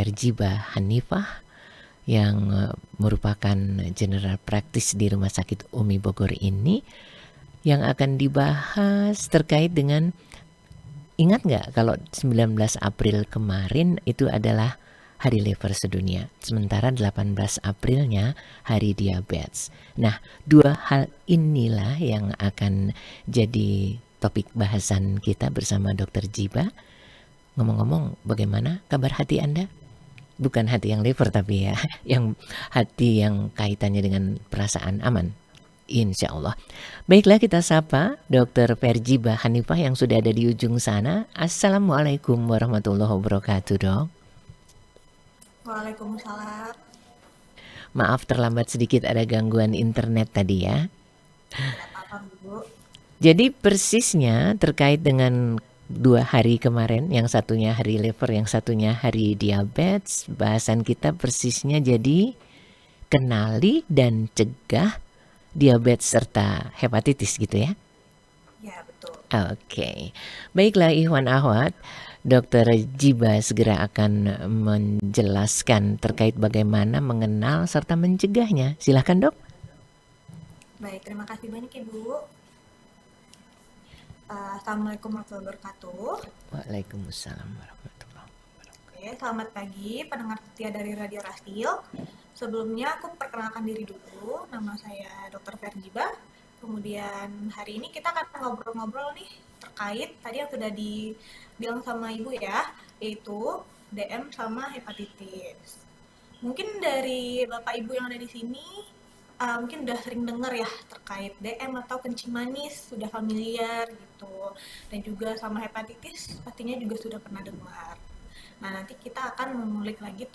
Ferjiba Hanifah yang merupakan general practice di Rumah Sakit Umi Bogor ini, yang akan dibahas terkait dengan, ingat nggak kalau 19 April kemarin itu adalah Hari Liver Sedunia, sementara 18 Aprilnya Hari Diabetes. Nah, dua hal inilah yang akan jadi topik bahasan kita bersama Dr. Jiba. Ngomong-ngomong, bagaimana kabar hati Anda? Bukan hati yang liver tapi ya, yang hati yang kaitannya dengan perasaan aman. Insya Allah. Baiklah, kita sapa Dr. Ferjiba Hanifah yang sudah ada di ujung sana. Assalamualaikum warahmatullahi wabarakatuh, Dok. Waalaikumsalam. Maaf terlambat sedikit, ada gangguan internet tadi ya. Tidak apa-apa, Bu. Jadi persisnya terkait dengan 2 hari kemarin, yang satunya hari liver, yang satunya hari diabetes, bahasan kita persisnya jadi kenali dan cegah diabetes serta hepatitis gitu ya. Ya, betul. Oke. Baiklah Ikhwan Ahwat, Dr. Jiba segera akan menjelaskan terkait bagaimana mengenal serta mencegahnya. Silahkan, Dok. Baik, terima kasih banyak, Ibu. Assalamualaikum warahmatullahi wabarakatuh. Waalaikumsalam warahmatullahi wabarakatuh. Oke, selamat pagi pendengar setia dari Radio Rastil. Sebelumnya aku perkenalkan diri dulu. Nama saya Dr. Ferjiba. Kemudian hari ini kita akan ngobrol-ngobrol nih terkait tadi yang sudah dibilang sama Ibu ya, yaitu DM sama hepatitis. Mungkin dari Bapak Ibu yang ada di sini mungkin udah sering dengar ya terkait DM atau kencing manis, sudah familiar gitu. Dan juga sama hepatitis pastinya juga sudah pernah dengar. Nah, nanti kita akan mengulik lagi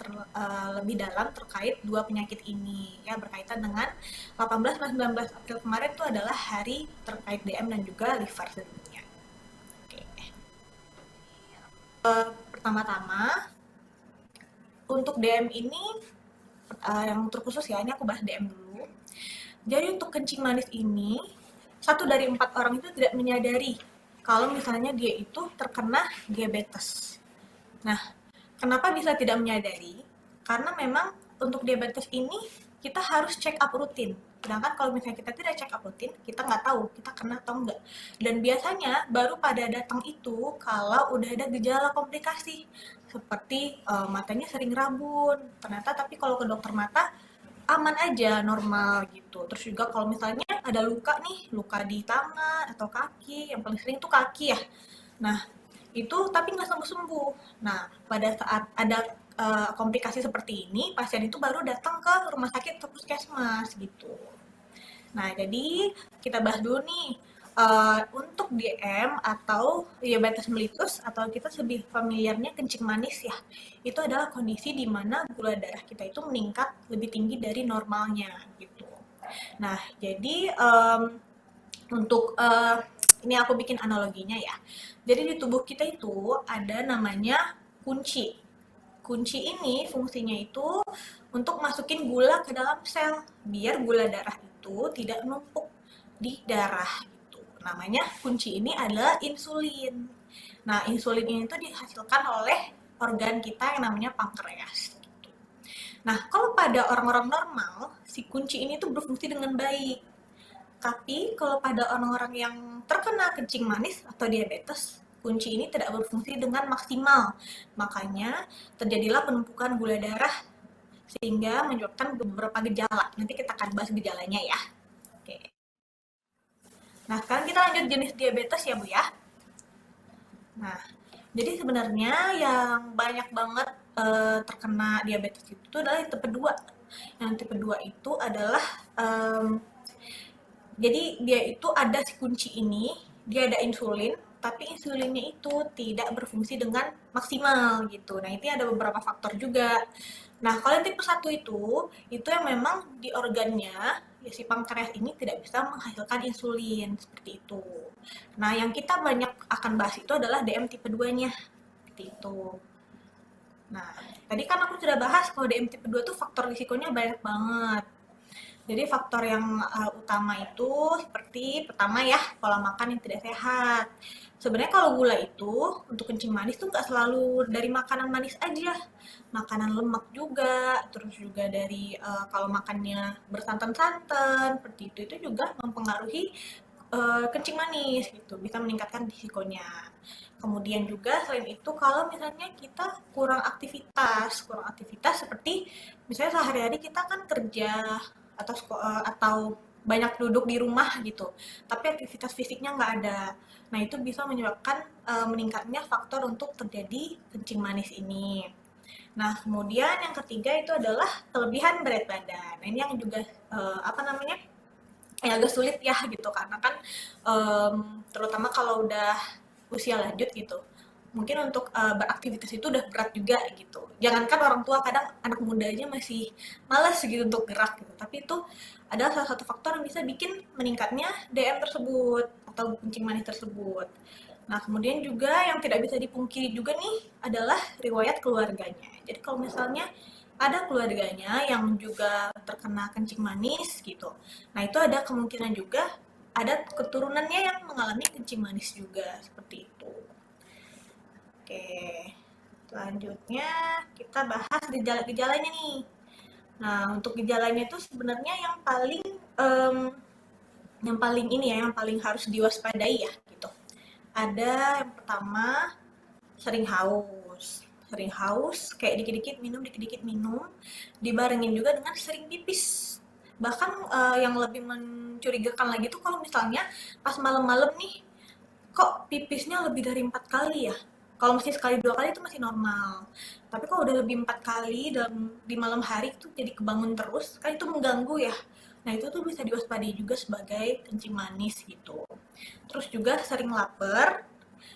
lebih dalam terkait dua penyakit ini ya, berkaitan dengan 18 dan 19 April kemarin itu adalah hari terkait DM dan juga liver sedunia. Oke. Pertama-tama untuk DM ini yang terkhusus ya, ini aku bahas DM dulu. Jadi untuk kencing manis ini, 1 dari 4 orang itu tidak menyadari kalau misalnya dia itu terkena diabetes. Nah, kenapa bisa tidak menyadari? Karena memang untuk diabetes ini kita harus check up rutin. Sedangkan kalau misalnya kita tidak check up rutin, kita nggak tahu kita kena atau enggak. Dan biasanya baru pada datang itu kalau udah ada gejala komplikasi. Seperti matanya sering rabun. Ternyata tapi kalau ke dokter mata, aman aja, normal gitu. Terus juga kalau misalnya ada luka nih, luka di tangan atau kaki, yang paling sering tuh kaki ya. Nah, itu tapi nggak sembuh-sembuh. Nah, pada saat ada komplikasi seperti ini, pasien itu baru datang ke rumah sakit atau puskesmas gitu. Nah, jadi kita bahas dulu nih, untuk DM atau diabetes mellitus atau kita lebih familiarnya kencing manis ya, itu adalah kondisi di mana gula darah kita itu meningkat lebih tinggi dari normalnya gitu. Nah, jadi untuk ini aku bikin analoginya ya. Jadi di tubuh kita itu ada namanya kunci. Kunci ini fungsinya itu untuk masukin gula ke dalam sel biar gula darah itu tidak numpuk di darah gitu. Namanya kunci ini adalah insulin. Nah, insulin ini tuh dihasilkan oleh organ kita yang namanya pankreas. Gitu. Nah, kalau pada orang-orang normal, si kunci ini tuh berfungsi dengan baik. Tapi kalau pada orang-orang yang terkena kencing manis atau diabetes, kunci ini tidak berfungsi dengan maksimal. Makanya terjadilah penumpukan gula darah sehingga menyebabkan beberapa gejala. Nanti kita akan bahas gejalanya ya. Oke. Nah, sekarang kita lanjut jenis diabetes ya, Bu ya. Nah, jadi sebenarnya yang banyak banget terkena diabetes itu adalah yang tipe 2. Yang tipe 2 itu adalah jadi dia itu ada si kunci ini, dia ada insulin, tapi insulinnya itu tidak berfungsi dengan maksimal gitu. Nah, ini ada beberapa faktor juga. Nah, kalau yang tipe 1 itu yang memang di organnya, ya si pankreas ini tidak bisa menghasilkan insulin, seperti itu. Nah, yang kita banyak akan bahas itu adalah DM tipe 2-nya, seperti itu. Nah, tadi kan aku sudah bahas kalau DM tipe 2 tuh faktor risikonya banyak banget. Jadi faktor yang utama itu seperti pertama ya, pola makan yang tidak sehat. Sebenarnya kalau gula itu untuk kencing manis tuh nggak selalu dari makanan manis aja, makanan lemak juga, terus juga dari kalau makannya bersantan-santan seperti itu juga mempengaruhi kencing manis gitu, bisa meningkatkan risikonya. Kemudian juga selain itu kalau misalnya kita kurang aktivitas seperti misalnya sehari-hari kita kan kerja atau atau banyak duduk di rumah gitu, tapi aktivitas fisiknya nggak ada. Nah, itu bisa menyebabkan meningkatnya faktor untuk terjadi kencing manis ini. Nah, kemudian yang ketiga itu adalah kelebihan berat badan. Nah, ini yang juga apa namanya? Ya agak sulit ya gitu karena kan terutama kalau udah usia lanjut gitu. Mungkin untuk beraktivitas itu udah berat juga gitu. Jangankan orang tua, kadang anak muda aja masih malas gitu untuk gerak gitu. Tapi itu adalah salah satu faktor yang bisa bikin meningkatnya DM tersebut atau kencing manis tersebut. Nah, kemudian juga yang tidak bisa dipungkiri juga nih adalah riwayat keluarganya. Jadi kalau misalnya ada keluarganya yang juga terkena kencing manis gitu. Nah, itu ada kemungkinan juga ada keturunannya yang mengalami kencing manis juga seperti itu. Oke, selanjutnya kita bahas gejala-gejalanya nih. Nah, untuk gejalanya itu sebenarnya em, yang paling ini ya, yang paling harus diwaspadai ya gitu. Ada yang pertama sering haus. Sering haus, kayak dikit-dikit minum, dibarengin juga dengan sering pipis. Bahkan yang lebih mencurigakan lagi tuh kalau misalnya pas malam-malam nih, kok pipisnya lebih dari 4 kali ya? Kalau masih sekali 2 kali itu masih normal. Tapi kalau udah lebih 4 kali dalam di malam hari itu jadi kebangun terus, kan itu mengganggu ya. Nah itu tuh bisa diwaspadai juga sebagai kencing manis gitu. Terus juga sering lapar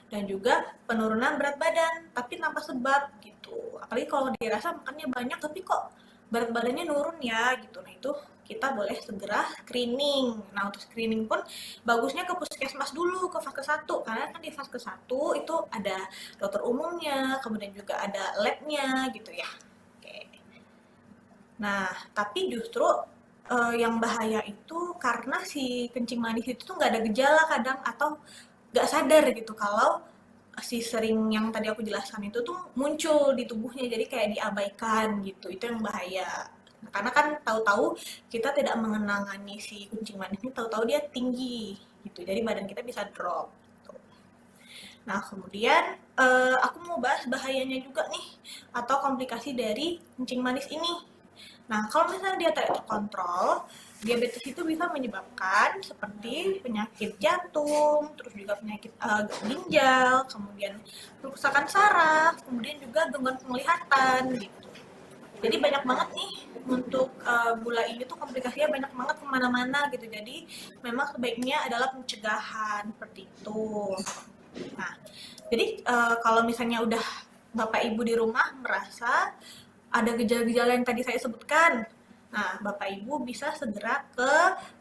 dan juga penurunan berat badan, tapi tanpa sebab gitu. Apalagi kalau dirasa makannya banyak, tapi kok berat badannya nurun ya gitu. Nah itu kita boleh segera screening. Nah untuk screening pun bagusnya ke puskesmas dulu, ke fase 1. Karena kan di fase 1 itu ada dokter umumnya, kemudian juga ada labnya gitu ya. Oke. Nah, tapi justru yang bahaya itu karena si kencing manis itu tuh nggak ada gejala kadang atau nggak sadar gitu kalau si sering yang tadi aku jelaskan itu tuh muncul di tubuhnya jadi kayak diabaikan gitu itu yang bahaya. Nah, karena kan tahu-tahu kita tidak mengenangani si kencing manis ini tahu-tahu dia tinggi gitu jadi badan kita bisa drop gitu. Nah kemudian aku mau bahas bahayanya juga nih atau komplikasi dari kencing manis ini. Nah, kalau misalnya dia tidak terkontrol, diabetes itu bisa menyebabkan seperti penyakit jantung, terus juga penyakit ginjal, kemudian kerusakan saraf, kemudian juga gangguan penglihatan gitu. Jadi banyak banget nih untuk gula ini tuh komplikasinya banyak banget kemana-mana gitu. Jadi memang sebaiknya adalah pencegahan seperti itu. Nah, jadi kalau misalnya udah Bapak Ibu di rumah merasa ada gejala-gejala yang tadi saya sebutkan. Nah, Bapak Ibu bisa segera ke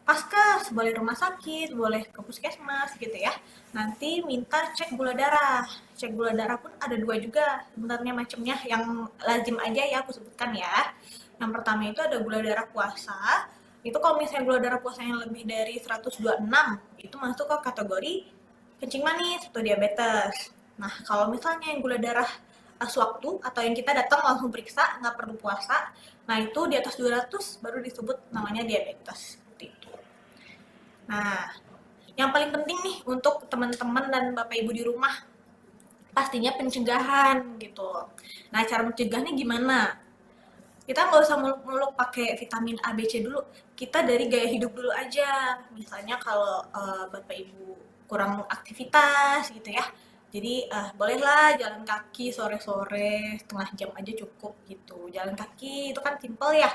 Paskes, boleh rumah sakit, boleh ke puskesmas gitu ya. Nanti minta cek gula darah. Cek gula darah pun ada 2 juga sebenarnya macamnya yang lazim aja ya aku sebutkan ya. Yang pertama itu ada gula darah puasa. Itu kalau misalnya gula darah puasa yang lebih dari 126, itu masuk ke kategori kencing manis atau diabetes. Nah, kalau misalnya yang gula darah sewaktu atau yang kita datang langsung periksa, nggak perlu puasa, nah itu di atas 200 baru disebut namanya diabetes. Seperti itu. Nah, yang paling penting nih untuk teman-teman dan Bapak Ibu di rumah, pastinya pencegahan gitu. Nah, cara mencegahnya gimana? Kita nggak usah muluk-muluk pakai vitamin A, B, C dulu. Kita dari gaya hidup dulu aja. Misalnya kalau Bapak Ibu kurang aktivitas gitu ya. Jadi bolehlah jalan kaki sore-sore setengah jam aja cukup gitu. Jalan kaki itu kan simple ya.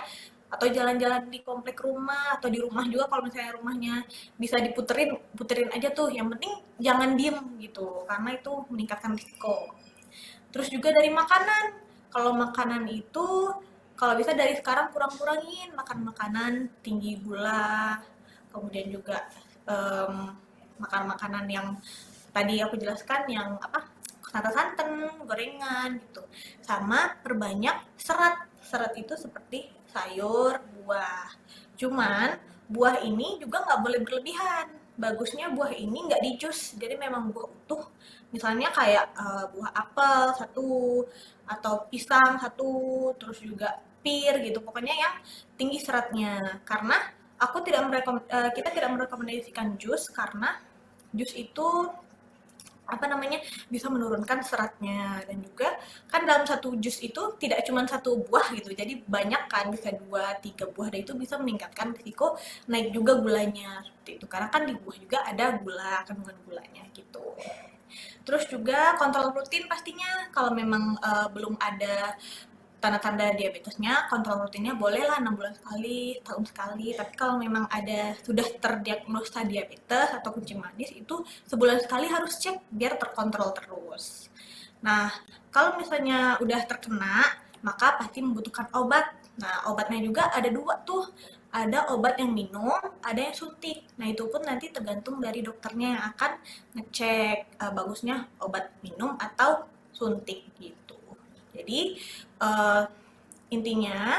Atau jalan-jalan di komplek rumah atau di rumah juga kalau misalnya rumahnya bisa diputerin, puterin aja tuh. Yang penting jangan diem gitu karena itu meningkatkan risiko. Terus juga dari makanan. Kalau makanan itu kalau bisa dari sekarang kurang-kurangin makan makanan tinggi gula, kemudian juga makan makanan yang tadi aku jelaskan yang apa santan-santan, gorengan gitu. Sama perbanyak serat. Serat itu seperti sayur, buah. Cuman buah ini juga nggak boleh berlebihan. bagusnya buah ini nggak di jus, jadi memang buah utuh. Misalnya kayak buah apel satu, atau pisang satu, terus juga pir gitu. Pokoknya yang tinggi seratnya. Karena kita tidak merekomendasikan jus karena jus itu apa namanya bisa menurunkan seratnya, dan juga kan dalam satu jus itu tidak cuma satu buah gitu, jadi banyak kan, bisa dua tiga buah, dan itu bisa meningkatkan risiko naik juga gulanya seperti itu, karena kan di buah juga ada gula, kandungan gulanya gitu. Terus juga kontrol rutin pastinya, kalau memang belum ada tanda-tanda diabetesnya, kontrol rutinnya bolehlah 6 bulan sekali, tahun sekali. Tapi kalau memang ada sudah terdiagnosa diabetes atau kencing manis, itu sebulan sekali harus cek biar terkontrol terus. Nah, kalau misalnya udah terkena, maka pasti membutuhkan obat. Nah, obatnya juga ada dua tuh. Ada obat yang minum, ada yang suntik. Nah, itu pun nanti tergantung dari dokternya yang akan ngecek bagusnya obat minum atau suntik gitu. Jadi, uh, intinya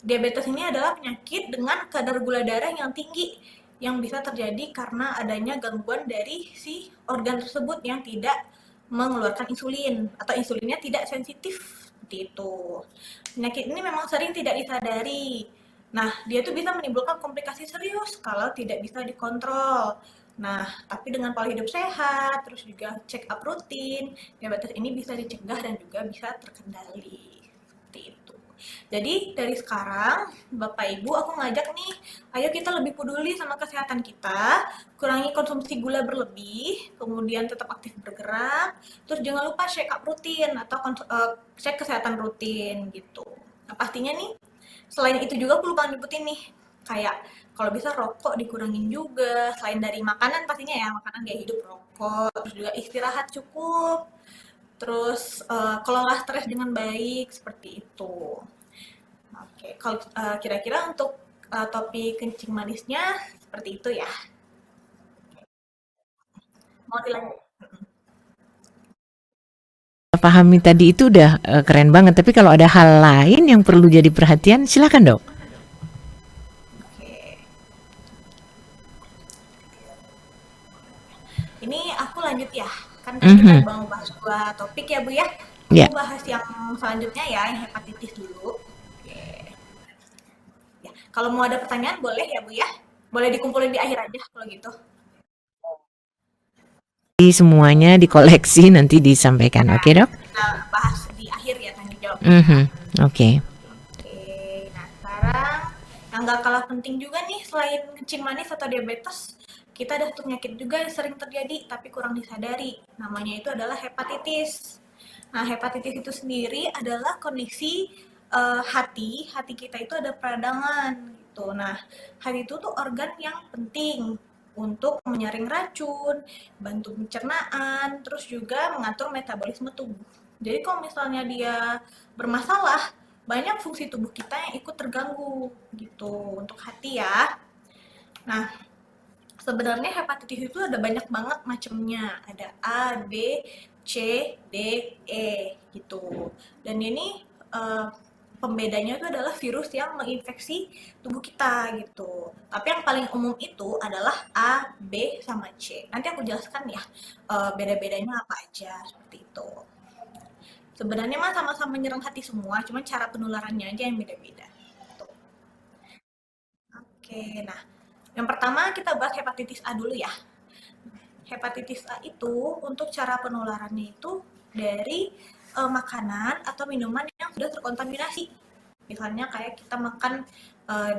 diabetes ini adalah penyakit dengan kadar gula darah yang tinggi yang bisa terjadi karena adanya gangguan dari si organ tersebut yang tidak mengeluarkan insulin atau insulinnya tidak sensitif seperti itu. Penyakit ini memang sering tidak disadari. Nah, dia tuh bisa menimbulkan komplikasi serius kalau tidak bisa dikontrol. Nah, tapi dengan pola hidup sehat, terus juga check up rutin, diabetes ini bisa dicegah dan juga bisa terkendali. Seperti itu. Jadi dari sekarang, Bapak Ibu, aku ngajak nih, ayo kita lebih peduli sama kesehatan kita, kurangi konsumsi gula berlebih, kemudian tetap aktif bergerak, terus jangan lupa check up rutin atau cek kesehatan rutin gitu. Nah, pastinya nih, selain itu juga aku lupa nyebutin nih, kayak kalau bisa rokok dikurangin juga, selain dari makanan pastinya ya, makanan gaya hidup, rokok, terus juga istirahat cukup, terus kelola stres dengan baik, seperti itu. Oke, kalau kira-kira untuk topik kencing manisnya seperti itu ya. Mau dilanjut? Pahami tadi itu udah keren banget, tapi kalau ada hal lain yang perlu jadi perhatian, silakan dok. Oke. Ini aku lanjut ya. Kan tadi kita mau bahas dua topik ya Bu ya. Ya, Aku bahas yang selanjutnya ya, yang hepatitis dulu. Oke. Ya, kalau mau ada pertanyaan boleh ya Bu ya. Boleh dikumpulin di akhir aja kalau gitu. jadi semuanya dikoleksi nanti disampaikan, Nah, oke dok? kita bahas di akhir ya tanya jawabnya ya. Mhm, oke. Oke, nah sekarang yang gak kalah penting juga nih, selain kencing manis atau diabetes, kita ada satu penyakit juga yang sering terjadi tapi kurang disadari. Namanya itu adalah hepatitis. Nah, hepatitis itu sendiri adalah kondisi hati kita itu ada peradangan gitu. Nah, hati itu tuh organ yang penting untuk menyaring racun, bantu pencernaan, terus juga mengatur metabolisme tubuh. Jadi kalau misalnya dia bermasalah, banyak fungsi tubuh kita yang ikut terganggu gitu untuk hati ya. Nah, sebenarnya hepatitis itu ada banyak banget macamnya. Ada A, B, C, D, E gitu. Dan ini pembedanya itu adalah virus yang menginfeksi tubuh kita gitu. Tapi yang paling umum itu adalah A, B, sama C. Nanti aku jelaskan ya beda-bedanya apa aja seperti itu. Sebenarnya mah sama-sama menyerang hati semua, cuman cara penularannya aja yang beda-beda. Tuh. Oke, nah yang pertama kita bahas hepatitis A dulu ya. Hepatitis A itu untuk cara penularannya itu dari makanan atau minuman yang sudah terkontaminasi. Misalnya kayak kita makan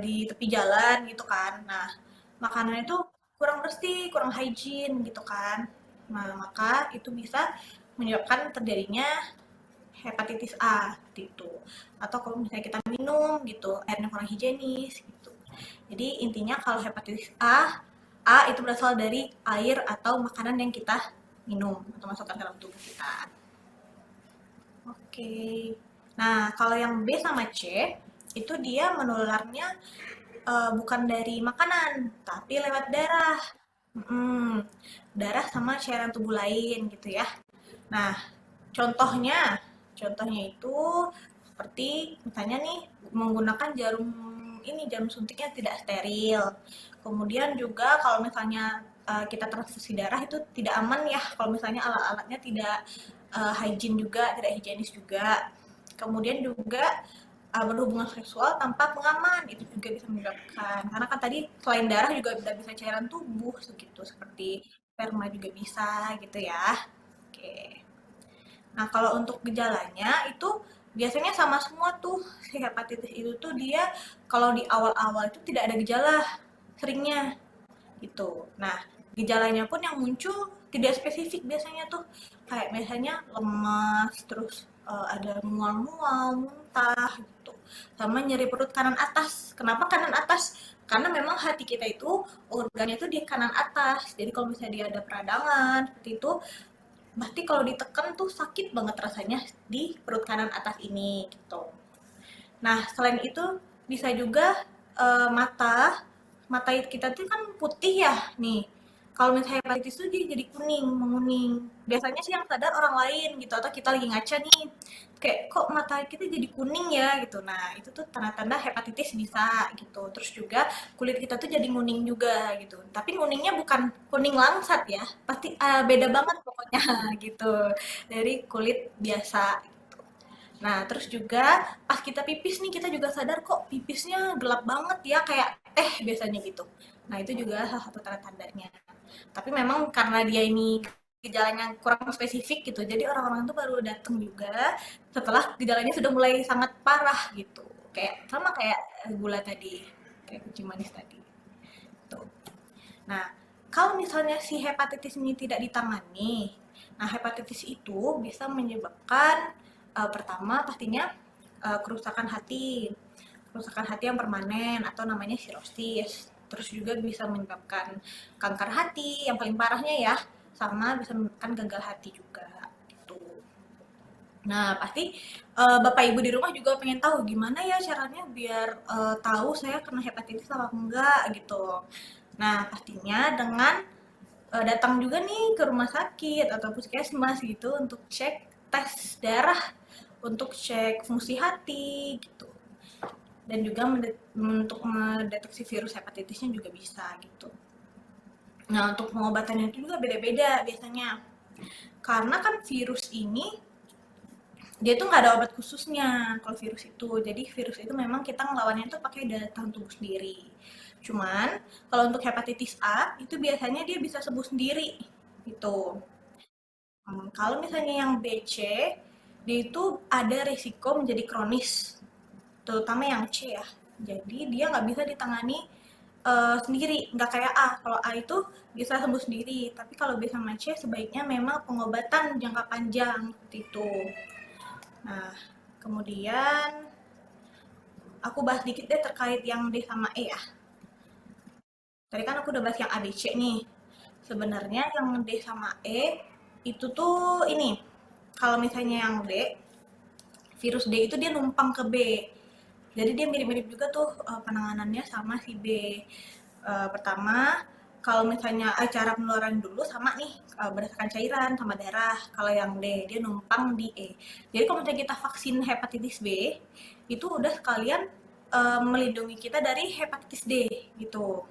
di tepi jalan gitu kan. Nah, makanan itu kurang bersih, kurang hygiene gitu kan. Nah, maka itu bisa menyebabkan terjadinya hepatitis A seperti itu. Atau kalau misalnya kita minum gitu, airnya kurang higienis gitu. Jadi intinya kalau hepatitis A itu berasal dari air atau makanan yang kita minum atau masukkan dalam tubuh kita. Oke. Nah, kalau yang B sama C itu dia menularnya bukan dari makanan, tapi lewat darah. Hmm, darah sama cairan tubuh lain gitu ya. Nah, contohnya, contohnya itu seperti misalnya nih menggunakan jarum suntiknya tidak steril. Kemudian juga kalau misalnya kita transfusi darah itu tidak aman ya kalau misalnya alat-alatnya tidak hygiene juga, tidak higienis juga. Kemudian juga berhubungan seksual tanpa pengaman itu juga bisa menyebabkan, karena kan tadi selain darah juga bisa cairan tubuh segitu, seperti sperma juga bisa gitu ya. Oke. Nah, kalau untuk gejalanya itu biasanya sama semua tuh. Si hepatitis itu tuh dia kalau di awal-awal itu tidak ada gejala seringnya gitu. Nah, gejalanya pun yang muncul tidak spesifik biasanya tuh. Kayak biasanya lemas, terus ada mual-mual, muntah gitu. Sama nyeri perut kanan atas. Kenapa kanan atas? Karena memang hati kita itu organnya itu di kanan atas. Jadi kalau misalnya dia ada peradangan seperti itu, berarti kalau ditekan tuh sakit banget rasanya di perut kanan atas ini gitu. Nah, selain itu bisa juga mata mata kita tuh kan putih ya nih. Kalau misalnya hepatitis tuh dia jadi kuning, menguning. Biasanya sih yang sadar orang lain gitu atau kita lagi ngaca nih. Kayak kok mata kita jadi kuning ya gitu. Nah, itu tuh tanda-tanda hepatitis bisa gitu. Terus juga kulit kita tuh jadi nguning juga gitu. Tapi nguningnya bukan kuning langsat ya. Pasti beda banget pokoknya gitu. Dari kulit biasa. Nah, terus juga pas kita pipis nih, kita juga sadar kok pipisnya gelap banget ya, kayak biasanya gitu. Nah, itu juga salah satu tanda-tandanya. Tapi memang karena dia ini gejalanya kurang spesifik gitu, jadi orang-orang itu baru datang juga setelah gejalanya sudah mulai sangat parah gitu. Kayak sama kayak gula tadi, kayak kencing manis tadi. Tuh. Nah, kalau misalnya si hepatitis ini tidak ditangani, nah hepatitis itu bisa menyebabkan pertama pastinya kerusakan hati, kerusakan hati yang permanen atau namanya sirosis. Terus juga bisa menyebabkan kanker hati yang paling parahnya ya, sama bisa menyebabkan gagal hati juga gitu. Nah, pasti Bapak Ibu di rumah juga pengen tahu gimana ya caranya biar tahu saya kena hepatitis apa enggak gitu. Nah, pastinya dengan datang juga nih ke rumah sakit atau puskesmas gitu untuk cek tes darah, untuk cek fungsi hati gitu. Dan juga untuk mendeteksi virus hepatitisnya juga bisa gitu. Nah, untuk pengobatannya itu juga beda-beda biasanya. Karena kan virus ini dia tuh nggak ada obat khususnya kalau virus itu. Jadi virus itu memang kita ngelawannya tuh pakai daya tahan tubuh sendiri. Cuman kalau untuk hepatitis A itu biasanya dia bisa sembuh sendiri gitu. Kalau misalnya yang BC dia itu ada risiko menjadi kronis, terutama yang C ya. Jadi dia nggak bisa ditangani sendiri, nggak kayak A. Kalau A itu bisa sembuh sendiri, tapi kalau B sama C sebaiknya memang pengobatan jangka panjang seperti itu. Nah, kemudian aku bahas dikit deh terkait yang D sama E ya. Tadi kan aku udah bahas yang A, B, C nih. Sebenarnya yang D sama E itu tuh ini, kalau misalnya yang D, virus D itu dia numpang ke B. Jadi dia mirip-mirip juga tuh penanganannya sama si B. Pertama, kalau misalnya cara penularan dulu sama nih berdasarkan cairan sama darah. Kalau yang D dia numpang di E. Jadi kalau misalnya kita vaksin hepatitis B, itu udah sekalian melindungi kita dari hepatitis D gitu.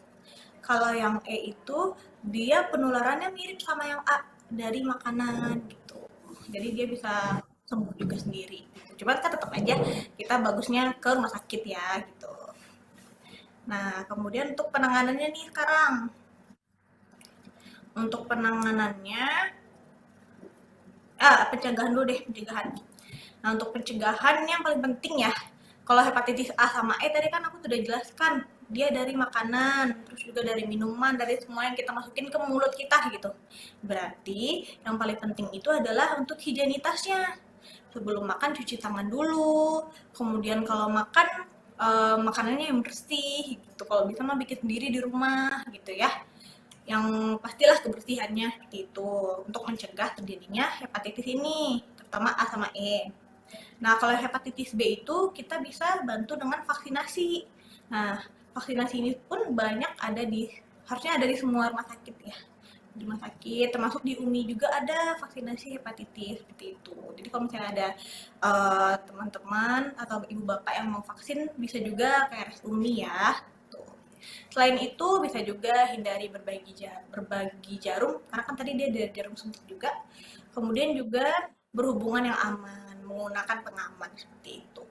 Kalau yang E itu dia penularannya mirip sama yang A dari makanan gitu. Jadi dia bisa sembuh juga sendiri. Cuma kan tetap aja kita bagusnya ke rumah sakit ya gitu. Nah, kemudian untuk penanganannya nih sekarang. Untuk penanganannya, pencegahan dulu deh, pencegahan. Nah, untuk pencegahan yang paling penting ya, kalau hepatitis A sama E tadi kan aku sudah jelaskan, dia dari makanan, terus juga dari minuman, dari semua yang kita masukin ke mulut kita gitu. Berarti yang paling penting itu adalah untuk higienitasnya. Sebelum makan cuci tangan dulu, kemudian kalau makan makanannya yang bersih gitu. Kalau bisa mah bikin sendiri di rumah gitu ya. Yang pastilah kebersihannya seperti itu untuk mencegah terjadinya hepatitis ini, terutama A sama E. Nah, kalau hepatitis B itu kita bisa bantu dengan vaksinasi. Nah, vaksinasi ini pun banyak ada di harusnya ada di semua rumah sakit ya. Di rumah sakit, termasuk di UMI juga ada vaksinasi hepatitis seperti itu. Jadi kalau misalnya ada teman-teman atau ibu bapak yang mau vaksin bisa juga ke RS UMI ya. Tuh. Selain itu bisa juga hindari berbagi jarum, karena kan tadi dia ada jarum suntik juga. Kemudian juga berhubungan yang aman, menggunakan pengaman seperti itu.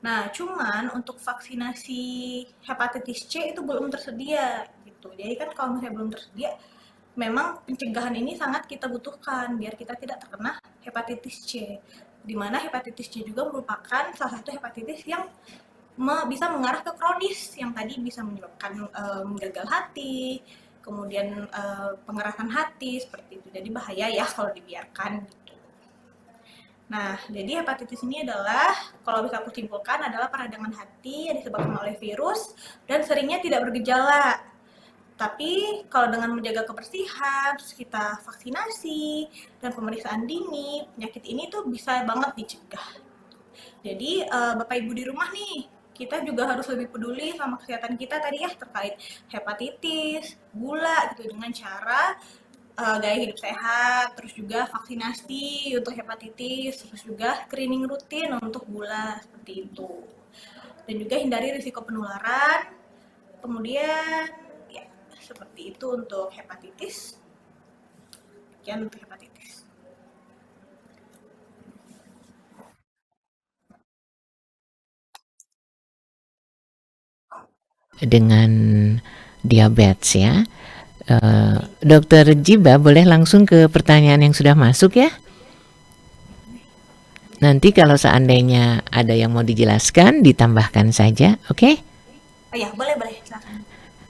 Nah, cuman untuk vaksinasi hepatitis C itu belum tersedia gitu. Jadi kan kalau misalnya belum tersedia, memang pencegahan ini sangat kita butuhkan biar kita tidak terkena hepatitis C. Di mana hepatitis C juga merupakan salah satu hepatitis yang bisa mengarah ke kronis yang tadi bisa menyebabkan gagal hati, kemudian pengerasan hati seperti itu. Jadi bahaya ya kalau dibiarkan gitu. Nah, jadi hepatitis ini adalah, kalau bisa aku simpulkan, adalah peradangan hati yang disebabkan oleh virus dan seringnya tidak bergejala. Tapi kalau dengan menjaga kebersihan, terus kita vaksinasi, dan pemeriksaan dini, penyakit ini tuh bisa banget dicegah. Jadi Bapak Ibu di rumah nih, kita juga harus lebih peduli sama kesehatan kita tadi ya terkait hepatitis, gula gitu dengan cara gaya hidup sehat, terus juga vaksinasi untuk hepatitis, terus juga screening rutin untuk gula seperti itu. Dan juga hindari risiko penularan. Kemudian ya seperti itu untuk hepatitis. Sekian untuk hepatitis. Dengan diabetes ya. Dokter Jiba boleh langsung ke pertanyaan yang sudah masuk ya. Nanti kalau seandainya ada yang mau dijelaskan, ditambahkan saja, oke? Oh ya, boleh, silakan.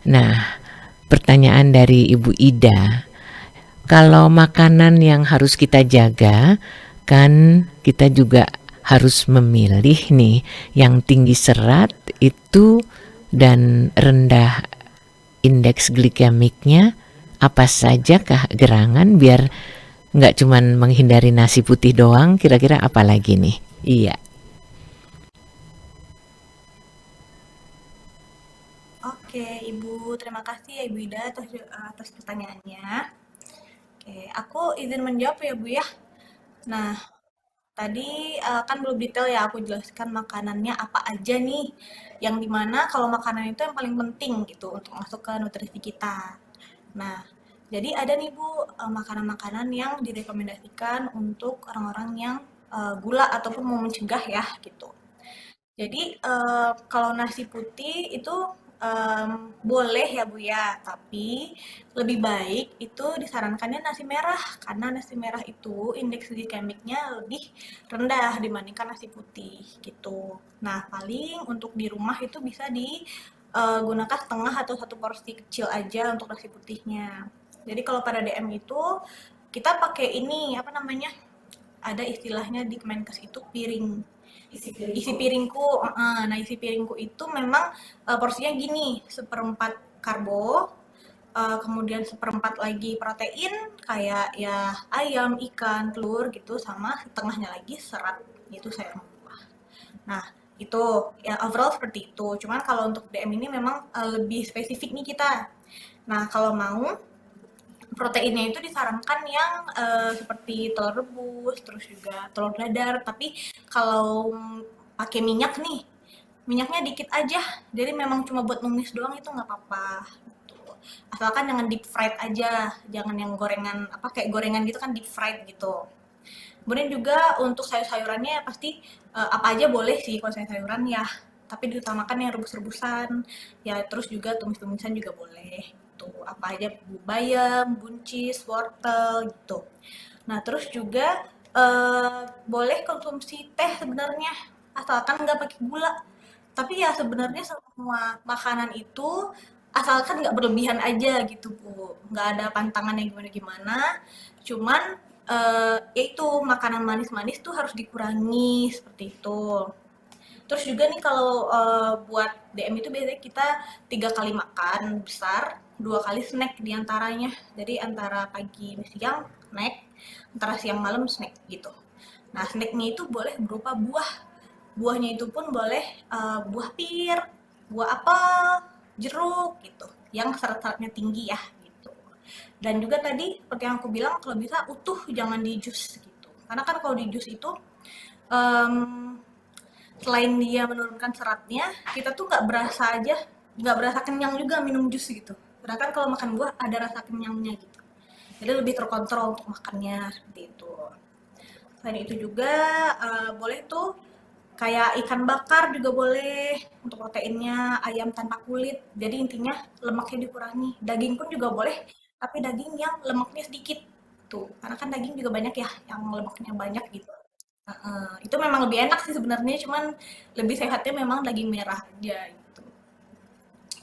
Nah, pertanyaan dari Ibu Ida. Kalau makanan yang harus kita jaga, kan kita juga harus memilih nih yang tinggi serat itu dan rendah indeks glikemiknya. Apa saja kah gerangan biar nggak cuman menghindari nasi putih doang, kira-kira apa lagi nih? Iya. Oke, Ibu, terima kasih ya Ibu Ida atas pertanyaannya. Oke, aku izin menjawab ya Bu ya. Nah, tadi kan belum detail ya aku jelaskan makanannya apa aja nih. Yang dimana kalau makanan itu yang paling penting gitu untuk masuk ke nutrisi kita. Nah, jadi ada nih Bu makanan-makanan yang direkomendasikan untuk orang-orang yang gula ataupun mau mencegah ya gitu. Jadi kalau nasi putih itu boleh ya Bu ya, tapi lebih baik itu disarankannya nasi merah karena nasi merah itu indeks glikemiknya lebih rendah dibandingkan nasi putih gitu. Nah, paling untuk di rumah itu bisa digunakan setengah atau satu porsi kecil aja untuk nasi putihnya. Jadi kalau pada DM itu kita pakai ini apa namanya? Ada istilahnya di Kemenkes itu piring isi piringku. Nah isi piringku itu memang porsinya gini, seperempat karbo, kemudian seperempat lagi protein kayak ya ayam, ikan, telur gitu, sama setengahnya lagi serat itu sayur buah. Nah itu ya overall seperti itu, cuman kalau untuk DM ini memang lebih spesifik nih kita. Nah kalau mau proteinnya itu disarankan yang seperti telur rebus, terus juga telur dadar. Tapi kalau pakai minyak nih, minyaknya dikit aja. Jadi memang cuma buat numis doang itu nggak apa-apa. Gitu. Asalkan jangan deep fried aja, jangan yang gorengan apa kayak gorengan gitu kan deep fried gitu. Kemudian juga untuk sayur-sayurannya pasti apa aja boleh sih kalau sayur-sayuran ya, tapi diutamakan yang rebus-rebusan ya, terus juga tumis-tumisan juga boleh gitu, apa aja bayam, buncis, wortel gitu. Nah terus juga boleh konsumsi teh sebenarnya asalkan nggak pakai gula, tapi ya sebenarnya semua makanan itu asalkan nggak berlebihan aja gitu Bu, nggak ada pantangan yang gimana-gimana, cuman ya makanan manis-manis tuh harus dikurangi seperti itu. Terus juga nih kalau buat DM itu biasanya kita 3 kali makan besar, 2 kali snack diantaranya. Jadi antara pagi siang snack, antara siang malam snack gitu. Nah snacknya itu boleh berupa buah. Buahnya itu pun boleh buah pir, buah apel, jeruk gitu. Yang serat-seratnya tinggi ya gitu. Dan juga tadi seperti yang aku bilang kalau bisa utuh jangan di jus gitu. Karena kan kalau di jus itu um, selain dia menurunkan seratnya, kita tuh nggak berasa aja nggak berasa kenyang juga minum jus gitu. Sedangkan kalau makan buah ada rasa kenyangnya gitu. Jadi lebih terkontrol untuk makannya seperti itu. Selain itu juga boleh tuh kayak ikan bakar juga boleh untuk proteinnya, ayam tanpa kulit. Jadi intinya lemaknya dikurangi. Daging pun juga boleh, tapi daging yang lemaknya sedikit tuh. Karena kan daging juga banyak ya yang lemaknya banyak gitu. Itu memang lebih enak sih sebenarnya, cuman lebih sehatnya memang daging merah aja gitu.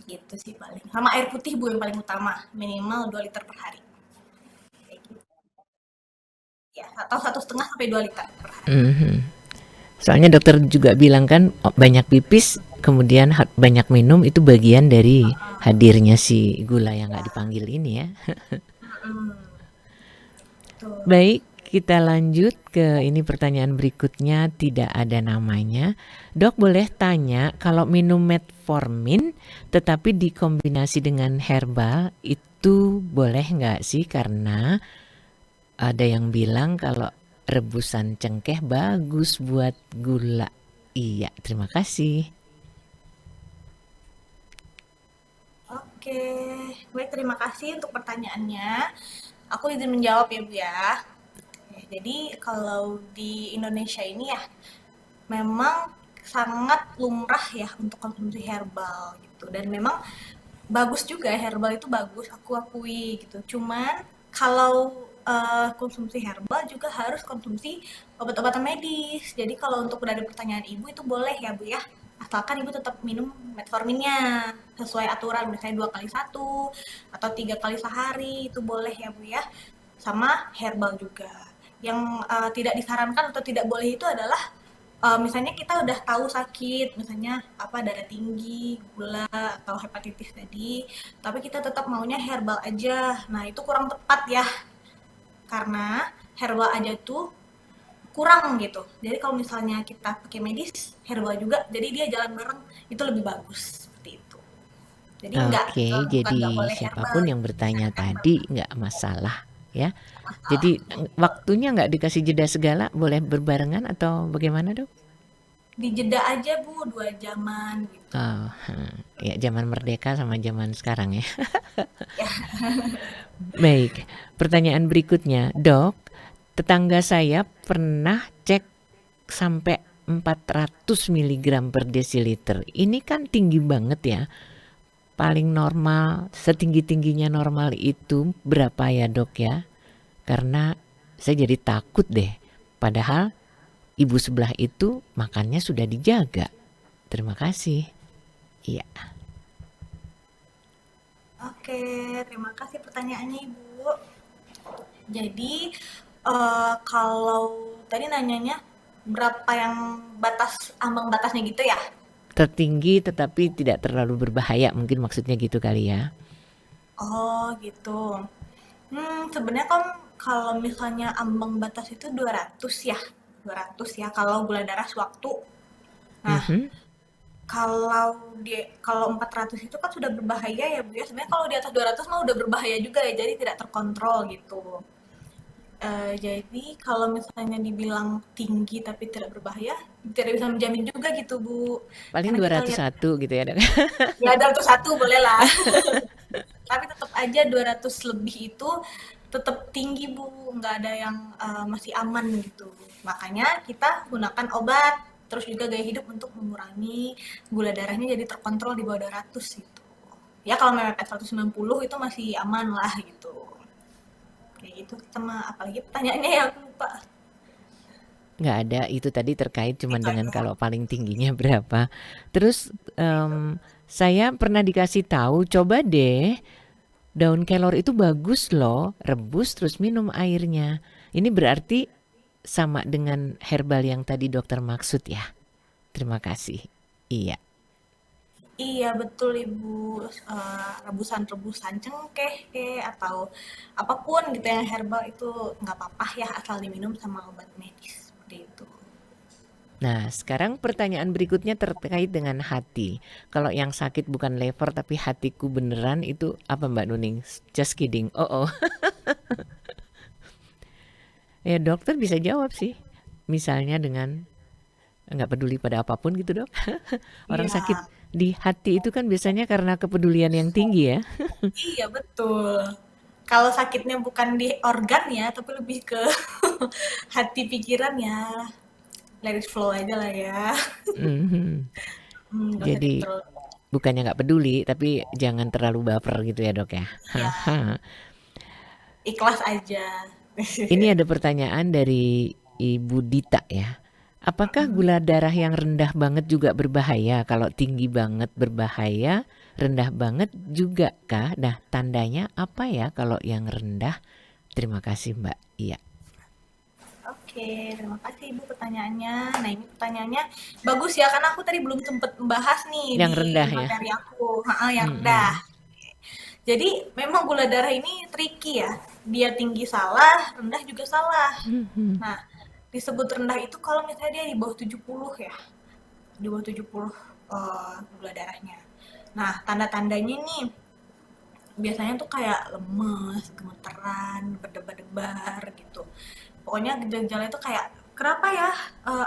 Gitu sih paling. Sama air putih Bu yang paling utama, minimal 2 liter per hari. Kayak gitu. Ya, atau 1,5 sampai 2 liter per hari. Mhm. Soalnya dokter juga bilang kan banyak pipis, kemudian banyak minum itu bagian dari hadirnya si gula yang nggak Ya, dipanggil ini ya. mm, tuh. Baik, kita lanjut ke ini pertanyaan berikutnya, tidak ada namanya. Dok, boleh tanya kalau minum metformin tetapi dikombinasi dengan herbal itu boleh nggak sih? Karena ada yang bilang kalau rebusan cengkeh bagus buat gula. Iya, terima kasih. Oke, baik terima kasih untuk pertanyaannya. Aku izin menjawab ya Bu ya. Jadi kalau di Indonesia ini ya memang sangat lumrah ya untuk konsumsi herbal gitu dan memang bagus juga herbal itu bagus aku akui gitu. Cuman kalau konsumsi herbal juga harus konsumsi obat-obatan medis. Jadi kalau untuk dari pertanyaan ibu itu boleh ya Bu ya. Asalkan ibu tetap minum metforminnya sesuai aturan misalnya 2 kali 1 atau 3 kali sehari itu boleh ya Bu ya. Sama herbal juga. Yang tidak disarankan atau tidak boleh itu adalah misalnya kita udah tahu sakit, misalnya apa darah tinggi, gula atau hepatitis tadi, tapi kita tetap maunya herbal aja. Nah, itu kurang tepat ya. Karena herbal aja tuh kurang gitu. Jadi kalau misalnya kita pakai medis, herbal juga, jadi dia jalan bareng itu lebih bagus seperti itu. Jadi Oke, bukan jadi nggak boleh herbal, siapapun yang bertanya disarankan tadi herbal. nggak masalah ya. Masalah. Jadi waktunya nggak dikasih jeda segala, boleh berbarengan atau bagaimana dok? Dijeda aja Bu, 2 jaman gitu. Oh, ya zaman merdeka sama zaman sekarang ya. Ya, Baik, pertanyaan berikutnya, dok. Tetangga saya pernah cek sampai 400 miligram per desiliter. Ini kan tinggi banget ya. Paling normal, setinggi-tingginya normal itu berapa ya dok ya? Karena saya jadi takut deh. Padahal ibu sebelah itu makannya sudah dijaga. Terima kasih. Iya. oke, terima kasih pertanyaannya Ibu. Jadi, kalau tadi nanyanya berapa yang ambang batasnya gitu ya? Tertinggi tetapi tidak terlalu berbahaya, mungkin maksudnya gitu kali ya. Oh gitu. Sebenarnya kan kalau misalnya ambang batas itu 200 ya, 200 ya kalau gula darah sewaktu. Nah, Mhm. kalau 400 itu kan sudah berbahaya ya Bu ya. Sebenarnya kalau di atas 200 mah udah berbahaya juga ya, jadi tidak terkontrol gitu. Jadi kalau misalnya dibilang tinggi tapi tidak berbahaya, tidak bisa menjamin juga gitu, Bu. Paling Karena kita lihat 201 gitu ya dok. ya 201 boleh lah, tapi tetap aja 200 lebih itu tetap tinggi, Bu. Nggak ada yang masih aman gitu. Makanya kita gunakan obat, terus juga gaya hidup untuk mengurangi gula darahnya jadi terkontrol di bawah 200 gitu. Ya kalau mepet 190 itu masih aman lah gitu. Kayak gitu sama apalagi pertanyaannya ya aku lupa. Nggak ada, itu tadi terkait cuman Itu dengan aja. kalau paling tingginya berapa. Terus saya pernah dikasih tahu, coba deh daun kelor itu bagus loh, rebus terus minum airnya. Ini berarti sama dengan herbal yang tadi dokter maksud ya. Terima kasih. Iya. Iya betul Ibu, rebusan-rebusan cengkeh kek, atau apapun gitu yang herbal itu nggak apa-apa ya asal diminum sama obat medis, seperti itu. Nah, sekarang pertanyaan berikutnya terkait dengan hati. Kalau yang sakit bukan lever tapi hatiku beneran itu apa Mbak Nuning? Just kidding. Oh, oh. Ya dokter bisa jawab sih. Misalnya dengan nggak peduli pada apapun gitu dok. Orang Iya, sakit Di hati itu kan biasanya karena kepedulian yang tinggi ya. Iya, betul. Kalau sakitnya bukan di organ ya, tapi lebih ke hati pikiran ya, let it flow aja lah ya. Mhm. Gak usah Jadi terlalu, bukannya nggak peduli, tapi jangan terlalu baper gitu ya dok ya. ya, Haha. ikhlas aja. Ini ada pertanyaan dari Ibu Dita ya. Apakah gula darah yang rendah banget juga berbahaya? Kalau tinggi banget berbahaya, rendah banget juga kah? Nah, tandanya apa ya kalau yang rendah? Terima kasih Mbak. Iya, Oke, terima kasih Ibu pertanyaannya. Nah, ini pertanyaannya bagus ya, karena aku tadi belum sempat membahas nih yang di rendah ya. materi aku. Yang rendah. Mm-mm. Jadi, memang gula darah ini tricky ya. Dia tinggi salah, rendah juga salah. Mhm. Nah, disebut rendah itu kalau misalnya dia di bawah 70 ya. Di bawah 70 gula darahnya. Nah, tanda-tandanya nih biasanya tuh kayak lemes, gemeteran, berdebar-debar gitu. Pokoknya gejala itu kayak kenapa ya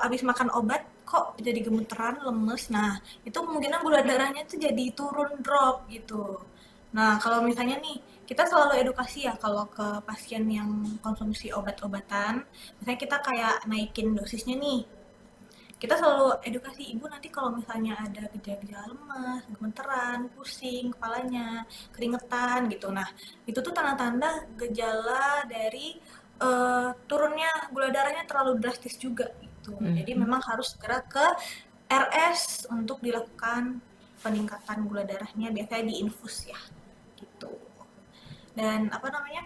abis makan obat kok jadi gemeteran, lemes. Nah, itu kemungkinan gula darahnya tuh jadi turun drop gitu. Nah, kalau misalnya nih kita selalu edukasi ya kalau ke pasien yang konsumsi obat-obatan, misalnya kita kayak naikin dosisnya nih, kita selalu edukasi ibu nanti kalau misalnya ada gejala-gejala lemas, gemeteran, pusing kepalanya, keringetan gitu. Nah, itu tuh tanda-tanda gejala dari turunnya gula darahnya terlalu drastis juga gitu. Jadi Mhm. memang harus segera ke RS untuk dilakukan peningkatan gula darahnya, biasanya diinfus ya gitu. Dan apa namanya?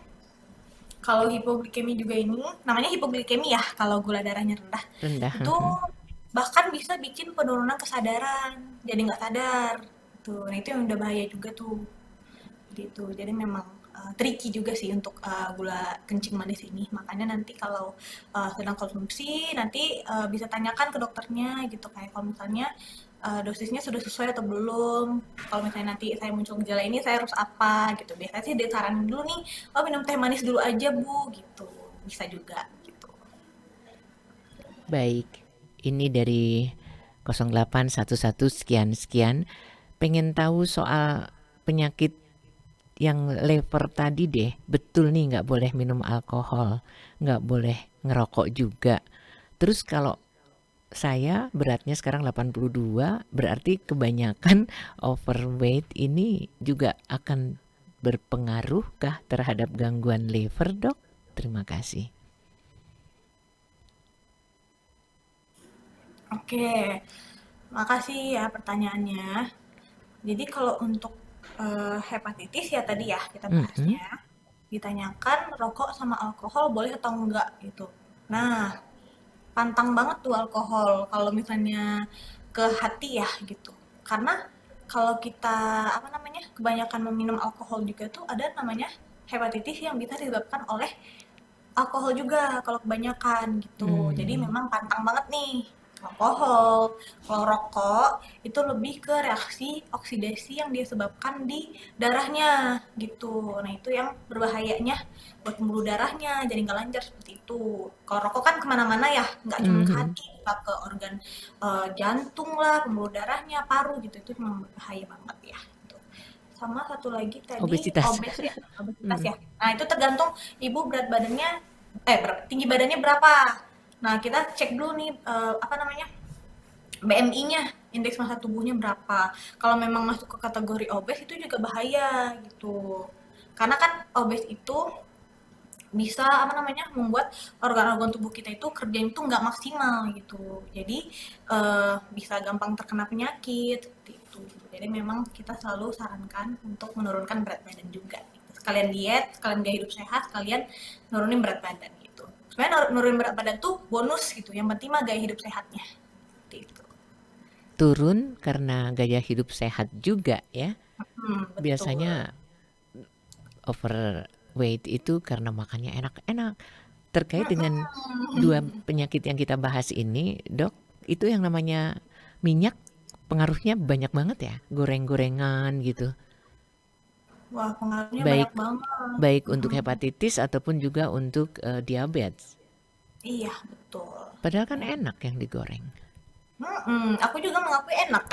Kalau hipoglikemi juga ini, namanya hipoglikemi ya kalau gula darahnya rendah. Rendah. Itu Mhm. bahkan bisa bikin penurunan kesadaran, jadi nggak sadar. Tuh, nah itu yang udah bahaya juga tuh. Gitu. Jadi memang tricky juga sih untuk gula kencing manis ini. Makanya nanti kalau sedang konsumsi, nanti bisa tanyakan ke dokternya gitu. Kayak kalau misalnya dosisnya sudah sesuai atau belum. Kalau misalnya nanti saya muncul gejala ini, saya harus apa gitu. Biasanya sih disaranin dulu nih, oh minum teh manis dulu aja bu, gitu. Bisa juga gitu. Baik. Ini dari 0811 sekian sekian. Pengen tahu soal penyakit yang lever tadi deh. Betul nih nggak boleh minum alkohol, nggak boleh ngerokok juga. Terus kalau saya beratnya sekarang 82, berarti kebanyakan overweight ini juga akan berpengaruh kah terhadap gangguan liver, Dok? Terima kasih. Oke, makasih ya pertanyaannya. Jadi kalau untuk hepatitis ya tadi ya kita Mm-mm. bahasnya, ditanyakan rokok sama alkohol boleh atau enggak gitu. Nah, pantang banget tuh alkohol kalau misalnya ke hati ya gitu. Karena kalau kita apa namanya kebanyakan meminum alkohol juga tuh ada namanya hepatitis yang bisa disebabkan oleh alkohol juga kalau kebanyakan gitu. Jadi Hmm. memang pantang banget nih alkohol. Kalau rokok itu lebih ke reaksi oksidasi yang disebabkan di darahnya gitu. Nah itu yang berbahayanya buat pembuluh darahnya jadi nggak lancar seperti itu. Kalau rokok kan kemana-mana ya, nggak cuma ke Mhm. hati, bisa ke organ jantung lah, pembuluh darahnya, paru gitu. Itu memang bahaya banget ya. Gitu. Sama satu lagi tadi Obesitas. obesitas Hmm. ya. Nah itu tergantung ibu berat badannya, tinggi badannya berapa. Nah kita cek dulu nih apa namanya BMI-nya, indeks massa tubuhnya berapa. Kalau memang masuk ke kategori obes itu juga bahaya gitu. Karena kan obes itu bisa apa namanya membuat organ-organ tubuh kita itu kerjanya itu nggak maksimal gitu. Jadi bisa gampang terkena penyakit seperti itu. Jadi memang kita selalu sarankan untuk menurunkan berat badan juga. Gitu. Sekalian diet, sekalian gaya hidup sehat, sekalian nurunin berat badan gitu. Sebenarnya nurunin berat badan tuh bonus gitu. Yang penting mah gaya hidup sehatnya. Seperti itu. Turun karena gaya hidup sehat juga ya. Betul. Biasanya overweight itu karena makannya enak-enak. Terkait dengan dua penyakit yang kita bahas ini, Dok, itu yang namanya minyak pengaruhnya banyak banget ya, goreng-gorengan gitu. Wah, pengaruhnya banyak Baik banget. baik untuk Mm-mm. hepatitis ataupun juga untuk diabetes. Iya, betul. Padahal kan Ya, enak yang digoreng. Aku juga mengakui enak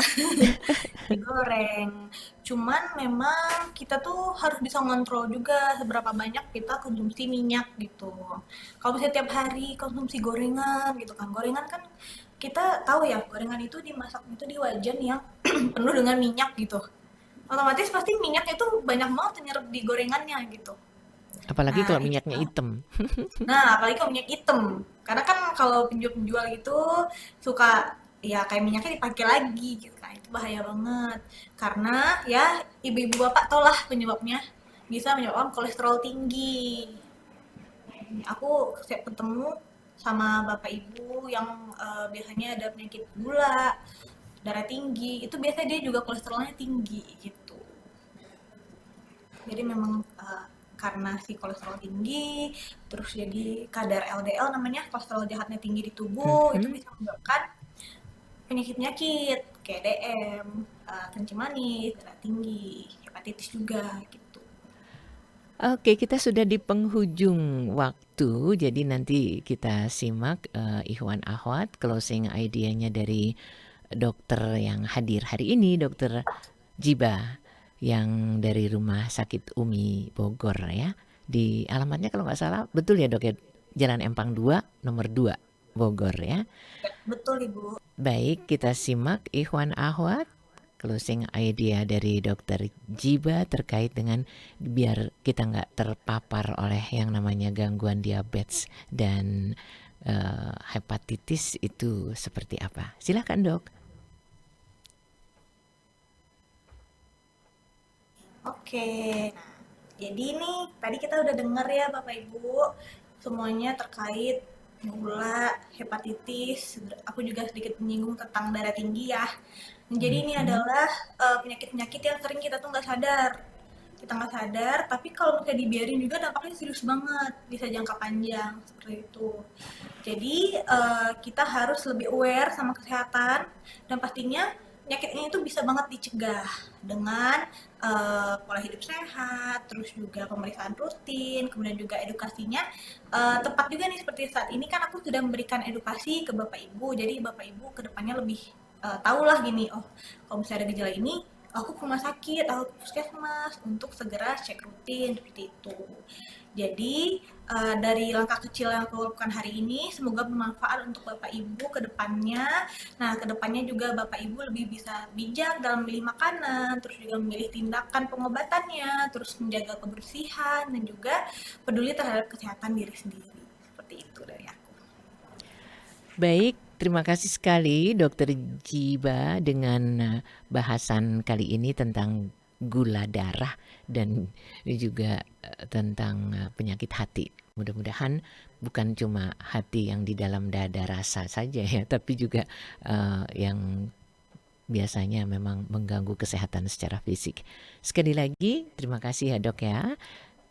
digoreng. Cuman memang kita tuh harus bisa ngontrol juga seberapa banyak kita konsumsi minyak gitu. Kalau misalnya tiap hari konsumsi gorengan gitu kan, gorengan kan kita tahu ya, gorengan itu dimasak itu di wajan yang penuh dengan minyak gitu. Otomatis pasti minyak itu banyak banget nyerap di gorengannya gitu. Apalagi Nah, kalau itu minyaknya hitam. apalagi kalau minyak hitam. Karena kan kalau penjual-penjual itu suka ya kayak minyaknya dipakai lagi gitu kan. Itu bahaya banget. Karena ya ibu-ibu bapak tau lah penyebabnya. Bisa menyebabkan kolesterol tinggi. Aku ketemu sama bapak ibu yang biasanya ada penyakit gula, darah tinggi, itu biasanya dia juga kolesterolnya tinggi gitu. Jadi memang karena si kolesterol tinggi, terus jadi kadar LDL namanya kolesterol jahatnya tinggi di tubuh, itu Mhm. bisa menyebabkan penyakit-penyakit kayak DM, kencing manis, darah tinggi, hepatitis juga gitu. Oke, kita sudah di penghujung waktu, jadi nanti kita simak Ikhwan Ahwat closing idea-nya dari dokter yang hadir hari ini, Dokter Jiba yang dari Rumah Sakit Umi Bogor ya. Di alamatnya kalau nggak salah, betul ya dok ya, Jalan Empang 2, nomor 2, Bogor ya. Betul Ibu. Baik, kita simak Ikhwan Ahwat closing idea dari Dokter Jiba terkait dengan biar kita nggak terpapar oleh yang namanya gangguan diabetes dan hepatitis itu seperti apa. Silakan dok. Oke, nah jadi nih tadi kita udah dengar ya Bapak Ibu semuanya terkait gula, hepatitis, aku juga sedikit menyinggung tentang darah tinggi ya. Jadi ini Mhm. adalah penyakit-penyakit yang sering kita tuh nggak sadar. Kita nggak sadar, tapi kalau misalnya dibiarin juga dampaknya serius banget, bisa jangka panjang seperti itu. Jadi kita harus lebih aware sama kesehatan dan pastinya penyakit ini tuh bisa banget dicegah dengan pola hidup sehat, terus juga pemeriksaan rutin, kemudian juga edukasinya tepat juga nih seperti saat ini kan aku sudah memberikan edukasi ke Bapak Ibu, jadi Bapak Ibu kedepannya lebih tahu lah gini, oh kalau misalnya ada gejala ini aku ke rumah sakit atau ke puskesmas untuk segera cek rutin seperti itu. Jadi dari langkah kecil yang aku lakukan hari ini, semoga bermanfaat untuk Bapak Ibu ke depannya. Nah, ke depannya juga Bapak Ibu lebih bisa bijak dalam memilih makanan, terus juga memilih tindakan pengobatannya, terus menjaga kebersihan, dan juga peduli terhadap kesehatan diri sendiri. Seperti itu dari aku. Baik, terima kasih sekali Dokter Jiba dengan bahasan kali ini tentang gula darah dan juga tentang penyakit hati. Mudah-mudahan bukan cuma hati yang di dalam dada rasa saja ya, tapi juga yang biasanya memang mengganggu kesehatan secara fisik. Sekali lagi, terima kasih ya dok ya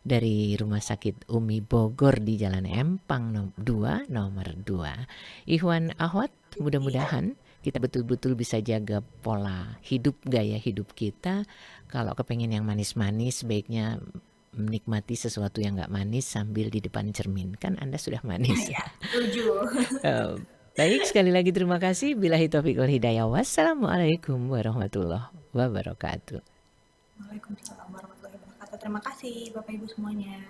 dari Rumah Sakit Umi Bogor di Jalan Empang 2 nomor 2. Ikhwan Ahwat, Iya, mudah-mudahan kita betul-betul bisa jaga pola hidup, gaya hidup kita. Kalau kepengen yang manis-manis, sebaiknya menikmati sesuatu yang gak manis sambil di depan cermin. Kan Anda sudah manis ya. ya, setuju. Eh, Baik, sekali lagi terima kasih. Billahi taufiq wal hidayah. Wassalamualaikum warahmatullahi wabarakatuh. Waalaikumsalam warahmatullahi wabarakatuh. Terima kasih Bapak Ibu semuanya.